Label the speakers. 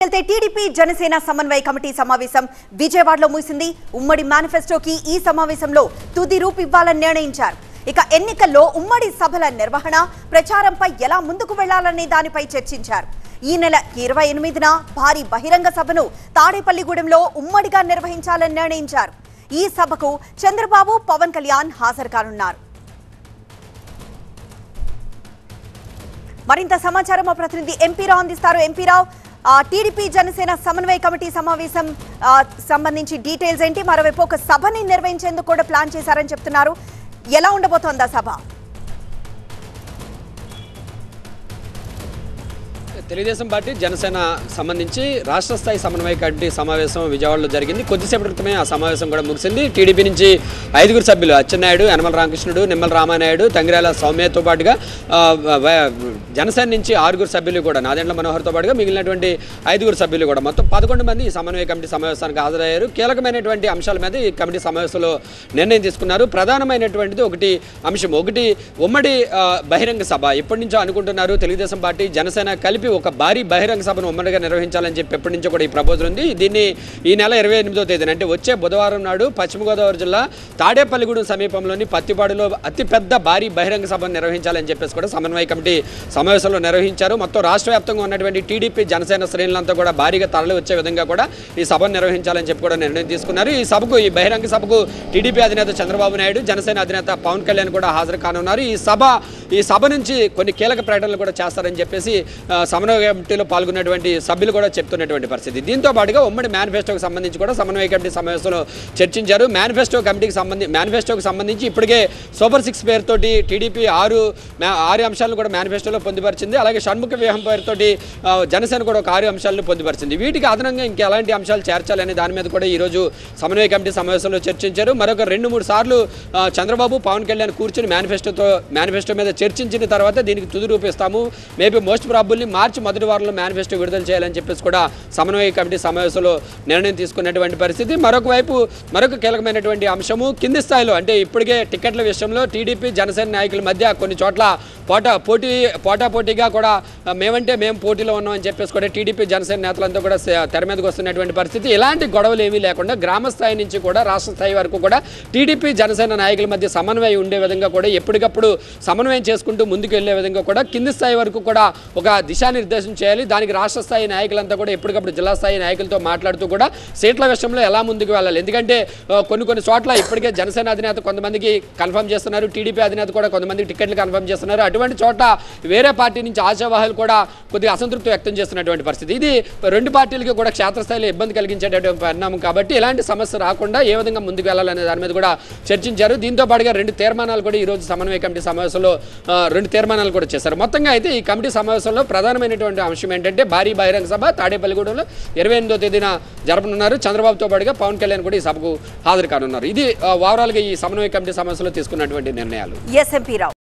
Speaker 1: TDP Janasena సమన్వయ committee సమావేశం విజయవాడలో ముగిసింది. ఉమ్మడి మేనిఫెస్టోకి ఈ సమావేశంలో తుది రూపు ఇవ్వాలని నిర్ణయించారు. ఇక ఎన్నికల్లో ఉమ్మడి సభల నిర్వహణ, ప్రచారంపై ఎలా ముందుకు వెళ్లాలనే దానిపై చర్చించారు. ఈ నెల 28న భారీ బహిరంగ సభను తాడేపల్లిగూడెంలో ఉమ్మడిగా నిర్వహించాలని నిర్ణయించారు. ఈ సభకు చంద్రబాబు, పవన్ కళ్యాణ్ హాజరు కానున్నారు. మరింత సమాచారం మా ప్రతినిధి ఎంపీ రావు అందిస్తారు. ఎంపీ రావు, టీడీపీ జనసేన సమన్వయ కమిటీ సమావేశం సంబంధించి డీటెయిల్స్ ఏంటి? మరోవైపు ఒక సభని నిర్వహించేందుకు కూడా ప్లాన్ చేశారని చెప్తున్నారు. ఎలా ఉండబోతోంది ఆ సభ?
Speaker 2: తెలుగుదేశం పార్టీ జనసేన సంబంధించి రాష్ట్ర స్థాయి సమన్వయ కమిటీ సమావేశం విజయవాడలో జరిగింది. కొద్దిసేపటి క్రితమే ఆ సమావేశం కూడా ముగిసింది. టీడీపీ నుంచి 5 సభ్యులు అచ్చెన్నాయుడు, యనమల రామకృష్ణుడు, నిమ్మల రామానాయుడు, తంగిరాల సౌమ్యతో పాటుగా జనసేన నుంచి 6 సభ్యులు కూడా, నాదెండ్ల మనోహర్తో పాటుగా మిగిలినటువంటి 5 సభ్యులు కూడా మొత్తం 11 మంది ఈ సమన్వయ కమిటీ సమావేశానికి హాజరయ్యారు. కీలకమైనటువంటి అంశాల మీద ఈ కమిటీ సమావేశంలో నిర్ణయం తీసుకున్నారు. ప్రధానమైనటువంటిది ఒకటి ఉమ్మడి బహిరంగ సభ. ఎప్పటి నుంచో అనుకుంటున్నారు తెలుగుదేశం పార్టీ జనసేన కలిపి ఒక భారీ బహిరంగ సభను ఉమ్మడిగా నిర్వహించాలని చెప్పి ఎప్పటి నుంచో కూడా ఈ ప్రపోజల్ ఉంది. దీన్ని ఈ నెల 28వ తేదీన అంటే వచ్చే బుధవారం నాడు పశ్చిమ గోదావరి జిల్లా తాడేపల్లిగూడెం సమీపంలోని పత్తిపాడులో అతిపెద్ద భారీ బహిరంగ సభను నిర్వహించాలని చెప్పేసి కూడా సమన్వయ కమిటీ సమావేశంలో నిర్వహించారు. మొత్తం రాష్ట్ర వ్యాప్తంగా ఉన్నటువంటి టీడీపీ జనసేన శ్రేణులంతా కూడా భారీగా తరలి వచ్చే విధంగా కూడా ఈ సభను నిర్వహించాలని చెప్పి కూడా నిర్ణయం తీసుకున్నారు. ఈ బహిరంగ సభకు టీడీపీ అధినేత చంద్రబాబు నాయుడు, జనసేన అధినేత పవన్ కళ్యాణ్ కూడా హాజరు కానున్నారు. ఈ సభ నుంచి కొన్ని కీలక ప్రకటనలు కూడా చేస్తారని చెప్పేసి సమన్వయ కమిటీలో పాల్గొన్నటువంటి సభ్యులు కూడా చెప్తున్నటువంటి పరిస్థితి. దీంతో పాటుగా ఉమ్మడి మేనిఫెస్టోకి సంబంధించి కూడా సమన్వయ కమిటీ సమావేశంలో చర్చించారు. మేనిఫెస్టోకి సంబంధించి ఇప్పటికే సూపర్ 6 పేరుతోటి టీడీపీ 6 అంశాలను కూడా మేనిఫెస్టోలో పొందుపరిచింది. అలాగే షణ్ముఖ వ్యూహం పేరుతోటి జనసేన కూడా ఒక 6 అంశాలను పొందుపరిచింది. వీటికి అదనంగా ఇంకెలాంటి అంశాలు చేర్చాలనే దాని మీద కూడా ఈరోజు సమన్వయ కమిటీ సమావేశంలో చర్చించారు. మరొక 2-3 సార్లు చంద్రబాబు, పవన్ కళ్యాణ్ కూర్చొని మేనిఫెస్టో మీద చర్చించిన తర్వాత దీనికి తుది రూపిస్తాము, మేబీ మోస్ట్ ప్రాబుల్లీ మార్చి మొదటి వారంలో మేనిఫెస్టో విడుదల చేయాలని చెప్పేసి కూడా సమన్వయ కమిటీ సమావేశంలో నిర్ణయం తీసుకున్నటువంటి పరిస్థితి. మరొక కీలకమైనటువంటి అంశము కింది స్థాయిలో అంటే ఇప్పటికే టికెట్ల విషయంలో టీడీపీ జనసేన నాయకుల మధ్య కొన్ని చోట్ల పోటాపోటీగా కూడా మేము పోటీలో ఉన్నామని చెప్పేసి కూడా టీడీపీ జనసేన నేతలంతా కూడా తెర మీదకి వస్తున్నటువంటి పరిస్థితి. ఇలాంటి గొడవలు ఏమీ లేకుండా గ్రామ స్థాయి నుంచి కూడా రాష్ట్ర స్థాయి వరకు కూడా టీడీపీ జనసేన నాయకుల మధ్య సమన్వయం ఉండే విధంగా కూడా ఎప్పటికప్పుడు సమన్వయం చేసుకుంటూ ముందుకు వెళ్లే విధంగా కూడా కింది స్థాయి వరకు కూడా ఒక దిశానిర్దేశం చేయాలి. దానికి రాష్ట్ర స్థాయి నాయకులంతా కూడా ఎప్పటికప్పుడు జిల్లా స్థాయి నాయకులతో మాట్లాడుతూ కూడా సీట్ల విషయంలో ఎలా ముందుకు వెళ్ళాలి. ఎందుకంటే కొన్ని చోట్ల ఇప్పటికే జనసేన అధినేత కొంతమందికి కన్ఫర్మ్ చేస్తున్నారు, టీడీపీ అధినేత కూడా కొంతమందికి టికెట్లు కన్ఫర్మ్ చేస్తున్నారు. అటువంటి చోట్ల వేరే పార్టీ నుంచి ఆశావాహులు కూడా కొద్దిగా అసంతృప్తి వ్యక్తం చేస్తున్నటువంటి పరిస్థితి. ఇది 2 పార్టీలకి కూడా క్షేత్రస్థాయిలో ఇబ్బంది కలిగించేటటువంటి పరిణామం. కాబట్టి ఇలాంటి సమస్య రాకుండా ఏ విధంగా ముందుకు వెళ్ళాలనే దాని మీద కూడా చర్చించారు. దీంతో పాటుగా 2 తీర్మానాలు కూడా ఈరోజు సమన్వయ కమిటీ సమావేశంలో 2 తీర్మానాలు కూడా చేశారు. మొత్తంగా అయితే ఈ కమిటీ సమావేశంలో ప్రధానమైనటువంటి అంశం ఏంటంటే భారీ బహిరంగ సభ తాడేపల్లిగూడెంలో 28వ తేదీన జరపనున్నారు. చంద్రబాబుతో పాటుగా పవన్ కళ్యాణ్ కూడా ఈ సభకు హాజరు కానున్నారు. ఇది ఓవరాల్గా ఈ సమన్వయ కమిటీ సమావేశంలో తీసుకున్నటువంటి నిర్ణయాలు.